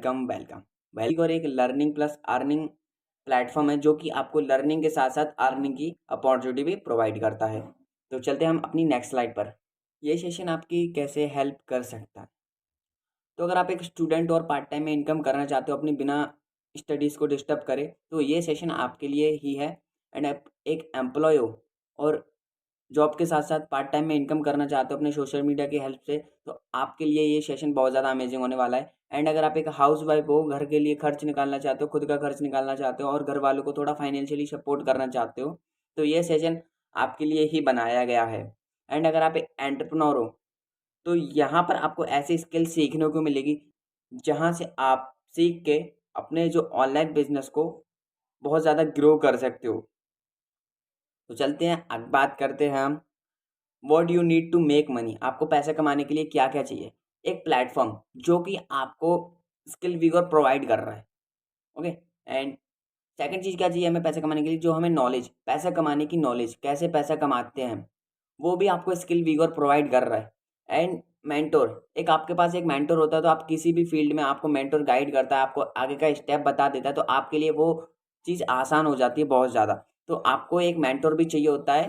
Welcome welcome welcome और एक learning plus earning platform है जो कि आपको लर्निंग के साथ साथ अर्निंग की अपॉर्चुनिटी भी प्रोवाइड करता है। तो चलते हैं हम अपनी नेक्स्ट स्लाइड पर। ये सेशन आपकी कैसे हेल्प कर सकता है। तो अगर आप एक स्टूडेंट और पार्ट टाइम में इनकम करना चाहते हो अपनी बिना स्टडीज़ को डिस्टर्ब करे, तो ये सेशन आपके लिए ही है। एंड आप एक एम्प्लॉय हो और जॉब के साथ साथ पार्ट टाइम में इनकम करना चाहते हो अपने सोशल मीडिया की हेल्प से, तो आपके लिए ये सेशन बहुत ज़्यादा अमेजिंग होने वाला है। एंड अगर आप एक हाउस वाइफ हो, घर के लिए खर्च निकालना चाहते हो, खुद का खर्च निकालना चाहते हो और घर वालों को थोड़ा फाइनेंशियली सपोर्ट करना चाहते हो, तो ये सेशन आपके लिए ही बनाया गया है। एंड अगर आप एक एंटरप्रेन्योर हो, तो यहाँ पर आपको ऐसी स्किल सीखने को मिलेगी जहाँ से आप सीख के अपने जो ऑनलाइन बिजनेस को बहुत ज़्यादा ग्रो कर सकते हो। तो चलते हैं, अब बात करते हैं हम what you need to make money. आपको पैसा कमाने के लिए क्या क्या चाहिए। एक प्लेटफॉर्म जो कि आपको स्किल विगोर प्रोवाइड कर रहा है। ओके। एंड सेकंड चीज़ क्या चाहिए हमें पैसा कमाने के लिए, जो हमें नॉलेज, पैसा कमाने की नॉलेज, कैसे पैसा कमाते हैं, वो भी आपको स्किल विगोर प्रोवाइड कर रहा है। एंड मेंटोर, एक आपके पास एक मेंटोर होता है तो आप किसी भी फील्ड में आपको मेंटोर गाइड करता है, आपको आगे का स्टेप बता देता है, तो आपके लिए वो चीज़ आसान हो जाती है बहुत ज़्यादा। तो आपको एक मेंटोर भी चाहिए होता है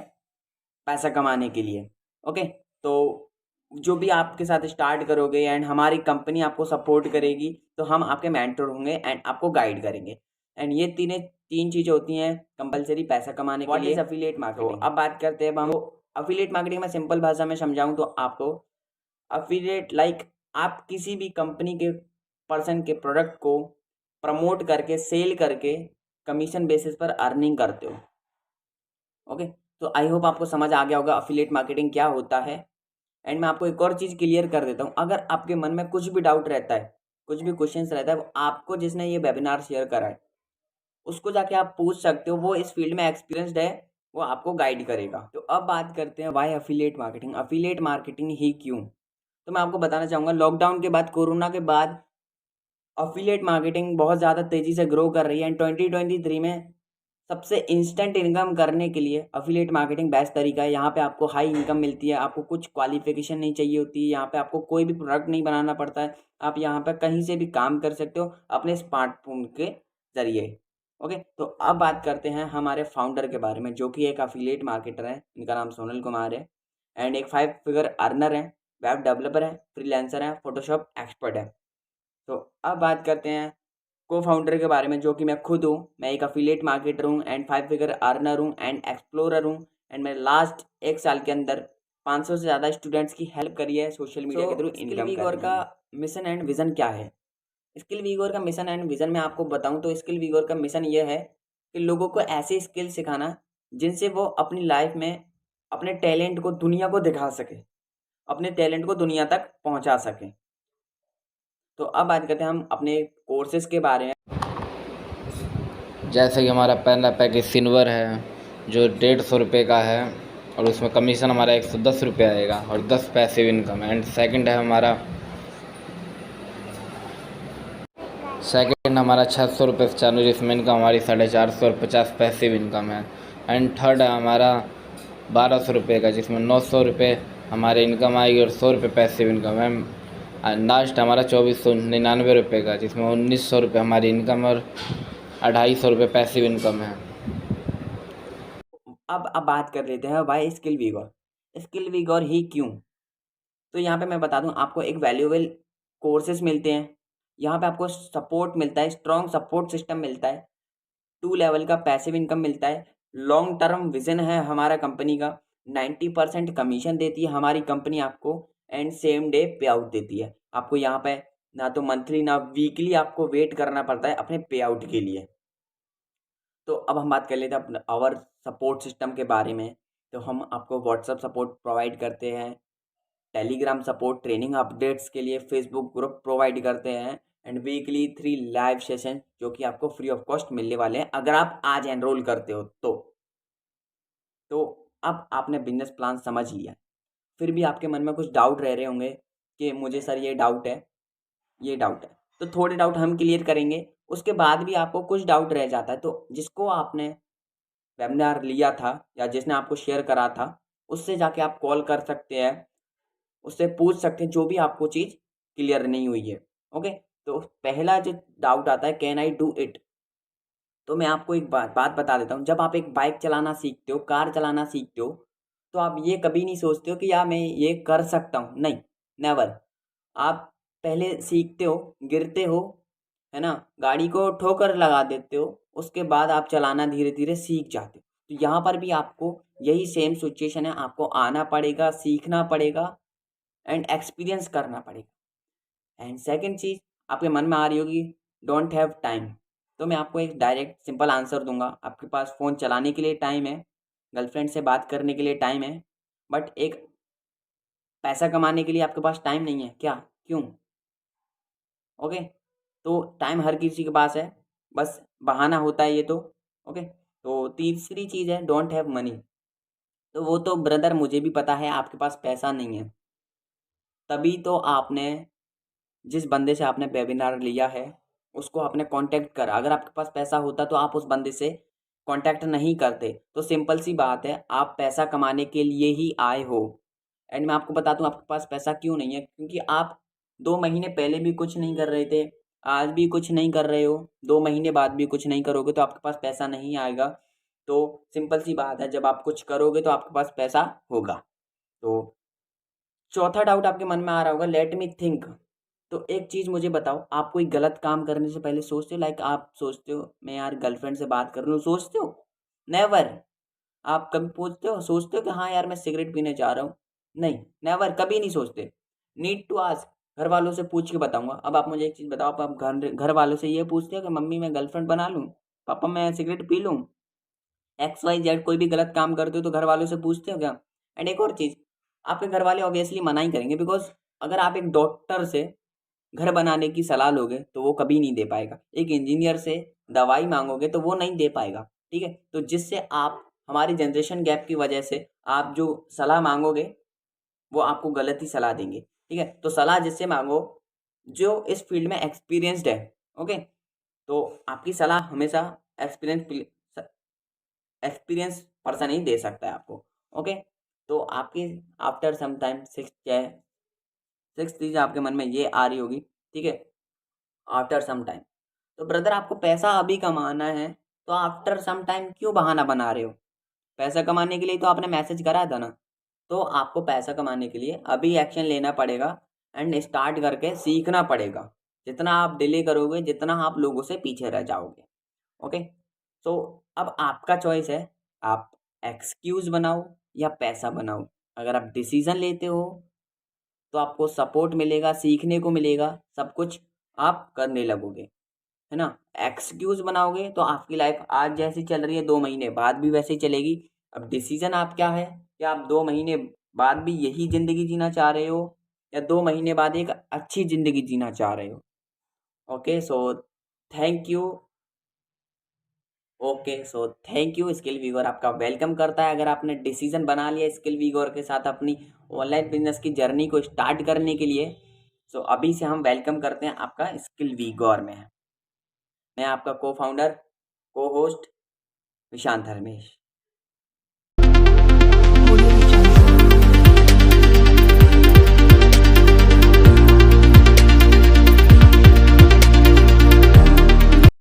पैसा कमाने के लिए। ओके। तो जो भी आपके साथ स्टार्ट करोगे एंड हमारी कंपनी आपको सपोर्ट करेगी, तो हम आपके मेंटर होंगे एंड आपको गाइड करेंगे। एंड ये तीन चीज़ें होती हैं कंपलसरी पैसा कमाने के लिए। What is affiliate marketing. अब बात करते हैं हम अफिलिएट मार्केटिंग में। सिंपल भाषा में समझाऊं तो आपको अफिलिएट लाइक आप किसी भी कंपनी के पर्सन के प्रोडक्ट को प्रमोट करके सेल करके कमीशन बेसिस पर अर्निंग करते हो। ओके। तो आई होप आपको समझ आ गया होगा अफिलिएट मार्केटिंग क्या होता है। एंड मैं आपको एक और चीज़ क्लियर कर देता हूँ, अगर आपके मन में कुछ भी डाउट रहता है, कुछ भी क्वेश्चंस रहता है, वो आपको जिसने ये वेबिनार शेयर करा है उसको जाके आप पूछ सकते हो, वो इस फील्ड में एक्सपीरियंस्ड है, वो आपको गाइड करेगा। तो अब बात करते हैं why affiliate marketing. Affiliate marketing ही क्यों। तो मैं आपको बताना चाहूँगा, लॉकडाउन के बाद, कोरोना के बाद अफिलिएट मार्केटिंग बहुत ज़्यादा तेज़ी से ग्रो कर रही है। एंड 2023 में सबसे इंस्टेंट इनकम करने के लिए अफिलिएट मार्केटिंग बेस्ट तरीका है। यहाँ पे आपको हाई इनकम मिलती है, आपको कुछ क्वालिफिकेशन नहीं चाहिए होती है, यहाँ पे आपको कोई भी प्रोडक्ट नहीं बनाना पड़ता है, आप यहाँ पे कहीं से भी काम कर सकते हो अपने स्मार्टफोन के ज़रिए। ओके। तो अब बात करते हैं हमारे फाउंडर के बारे में, जो कि एक अफिलिएट मार्केटर है, इनका नाम सोनल कुमार है। एंड एक 5 फिगर अर्नर है, वेब डेवलपर है, फ्रीलांसर है, फोटोशॉप एक्सपर्ट है। तो अब बात करते हैं को फाउंडर के बारे में, जो कि मैं खुद हूँ। मैं एक अफिलिएट मार्केटर हूँ एंड 5 फिगर अर्नर हूँ एंड एक्सप्लोरर हूँ। एंड मैं लास्ट 1 साल के अंदर 500 से ज़्यादा स्टूडेंट्स की हेल्प करी है सोशल मीडिया के थ्रू इनकम विगोर का मिशन एंड विज़न क्या है। स्किल विगोर का मिशन एंड विज़न मैं आपको बताऊँ तो स्किल विगोर का मिशन ये है कि लोगों को ऐसे स्किल सिखाना जिनसे वो अपनी लाइफ में अपने टैलेंट को दुनिया को दिखा सके, अपने टैलेंट को दुनिया तक पहुँचा सकें। तो अब बात करते हैं हम अपने कोर्सेज़ के बारे में। जैसे कि हमारा पहला पैकेज सिल्वर है जो 150 रुपये का है और उसमें कमीशन हमारा 110 रुपये आएगा और 10 पैसिव इनकम है। एंड सेकंड हमारा 600 रुपये से चालू, जिसमें इनकम हमारी 450 और 50 पैसिव इनकम है। एंड थर्ड है हमारा 1200 रुपये का, जिसमें 900 रुपये हमारे इनकम आएगी और 100 रुपये पैसिव इनकम है। लास्ट हमारा 2499 रुपये का, जिसमें 1900 रुपये हमारी इनकम और 250 रुपये पैसिव इनकम है। अब बात कर लेते हैं वाई स्किल विगोर। स्किल विगोर ही क्यों। तो यहाँ पे मैं बता दूँ, आपको एक वैल्यूएबल कोर्सेज मिलते हैं, यहाँ पे आपको सपोर्ट मिलता है, स्ट्रॉन्ग सपोर्ट सिस्टम मिलता है, 2 लेवल का पैसिव इनकम मिलता है, लॉन्ग टर्म विजन है हमारा कंपनी का, 90% कमीशन देती है हमारी कंपनी आपको एंड सेम डे पे आउट देती है आपको। यहाँ पे ना तो मंथली ना वीकली आपको वेट करना पड़ता है अपने पे आउट के लिए। तो अब हम बात कर लेते हैं अपने आवर सपोर्ट सिस्टम के बारे में। तो हम आपको व्हाट्सअप सपोर्ट प्रोवाइड करते हैं, टेलीग्राम सपोर्ट, ट्रेनिंग अपडेट्स के लिए फेसबुक ग्रुप प्रोवाइड करते हैं एंड वीकली 3 लाइव सेशन जो कि आपको फ्री ऑफ कॉस्ट मिलने वाले हैं अगर आप आज एनरोल करते हो तो अब आपने बिजनेस प्लान समझ लिया, फिर भी आपके मन में कुछ डाउट रह रहे होंगे कि मुझे सर ये डाउट है, ये डाउट है। तो थोड़े डाउट हम क्लियर करेंगे, उसके बाद भी आपको कुछ डाउट रह जाता है तो जिसको आपने वेबिनार लिया था या जिसने आपको शेयर करा था, उससे जाके आप कॉल कर सकते हैं, उससे पूछ सकते हैं जो भी आपको चीज़ क्लियर नहीं हुई है। ओके। तो पहला जो डाउट आता है, कैन आई डू इट? तो मैं आपको एक बात बता देता हूँ। जब आप एक बाइक चलाना सीखते हो, कार चलाना सीखते हो, तो आप ये कभी नहीं सोचते हो कि यार मैं ये कर सकता हूँ, नहीं, नेवर। आप पहले सीखते हो, गिरते हो, है ना? गाड़ी को ठोकर लगा देते हो, उसके बाद आप चलाना धीरे-धीरे सीख जाते हो। तो यहाँ पर भी आपको यही सेम सिचुएशन है, आपको आना पड़ेगा, सीखना पड़ेगा एंड एक्सपीरियंस करना पड़ेगा। एंड सेकंड चीज़ आपके मन में आ रही होगी, डोंट हैव टाइम। तो मैं आपको एक डायरेक्ट सिंपल आंसर दूँगा, आपके पास फ़ोन चलाने के लिए टाइम है, गर्लफ्रेंड से बात करने के लिए टाइम है, बट एक पैसा कमाने के लिए आपके पास टाइम नहीं है, क्या? क्यों? ओके? तो टाइम हर किसी के पास है, बस बहाना होता है ये तो, ओके? तो तीसरी चीज़ है डोंट हैव मनी। तो वो तो ब्रदर मुझे भी पता है आपके पास पैसा नहीं है, तभी तो आपने जिस बंदे से आपने वेबिनार लिया है, उसको आपने कॉन्टैक्ट करा। अगर आपके पास पैसा होता तो आप उस बंदे से कॉन्टैक्ट नहीं करते। तो सिंपल सी बात है, आप पैसा कमाने के लिए ही आए हो। एंड मैं आपको बता दूँ आपके पास पैसा क्यों नहीं है, क्योंकि आप 2 महीने पहले भी कुछ नहीं कर रहे थे, आज भी कुछ नहीं कर रहे हो, 2 महीने बाद भी कुछ नहीं करोगे तो आपके पास पैसा नहीं आएगा। तो सिंपल सी बात है, जब आप कुछ करोगे तो आपके पास पैसा होगा। तो चौथा डाउट आपके मन में आ रहा होगा, लेट मी थिंक। तो एक चीज़ मुझे बताओ, आप कोई गलत काम करने से पहले सोचते हो? लाइक आप सोचते हो मैं यार गर्लफ्रेंड से बात कर लूँ, सोचते हो? नेवर। आप कभी पूछते हो, सोचते हो कि हाँ यार मैं सिगरेट पीने जा रहा हूँ? नहीं, नेवर, कभी नहीं सोचते। नीड टू आस्क, घर वालों से पूछ के बताऊँगा। अब आप मुझे एक चीज़ बताओ, आप घर घर वालों से ये पूछते हो कि मम्मी मैं गर्लफ्रेंड बना लूँ? पापा मैं सिगरेट पी लूँ? एक्स वाई जेड कोई भी गलत काम करते हो तो घर वालों से पूछते हो क्या? एंड एक और चीज़, आपके घर वाले ऑब्वियसली मना ही करेंगे, बिकॉज़ अगर आप एक डॉक्टर से घर बनाने की सलाह लोगे तो वो कभी नहीं दे पाएगा। एक इंजीनियर से दवाई माँगोगे तो वो नहीं दे पाएगा, ठीक है? तो जिससे आप हमारी जनरेशन गैप की वजह से आप जो सलाह माँगोगे वो आपको गलत ही सलाह देंगे, ठीक है? तो सलाह जिससे माँगो जो इस फ़ील्ड में एक्सपीरियंस्ड है, ओके? तो आपकी सलाह हमेशा एक्सपीरियंस एक्सपीरियंस पर्सन ही दे सकता है आपको, ओके? तो आपकी आफ्टर सम टाइम 6th चीज़ आपके मन में ये आ रही होगी, ठीक है? After some time. तो ब्रदर आपको पैसा अभी कमाना है, तो आफ्टर सम टाइम क्यों बहाना बना रहे हो? पैसा कमाने के लिए तो आपने मैसेज करा था ना। तो आपको पैसा कमाने के लिए अभी एक्शन लेना पड़ेगा एंड स्टार्ट करके सीखना पड़ेगा। जितना आप डिले करोगे, जितना आप लोगों से पीछे रह जाओगे। ओके? सो अब आपका चॉइस है, आप एक्सक्यूज़ बनाओ या पैसा बनाओ। अगर आप डिसीज़न लेते हो तो आपको सपोर्ट मिलेगा, सीखने को मिलेगा, सब कुछ आप करने लगोगे, है ना? एक्सक्यूज़ बनाओगे तो आपकी लाइफ़ आज जैसी चल रही है 2 महीने बाद भी वैसे ही चलेगी। अब डिसीज़न आप क्या है, क्या आप 2 महीने बाद भी यही ज़िंदगी जीना चाह रहे हो या 2 महीने बाद एक अच्छी ज़िंदगी जीना चाह रहे हो? Okay, so thank you. Okay, so thank you. Skill Weaver आपका वेलकम करता है। अगर आपने डिसीजन बना लिया स्किल वीवर के साथ अपनी ऑनलाइन बिजनेस की जर्नी को स्टार्ट करने के लिए, सो अभी से हम वेलकम करते हैं आपका स्किल वीगोर में। मैं आपका को फाउंडर, को होस्ट विशांत हरमेश।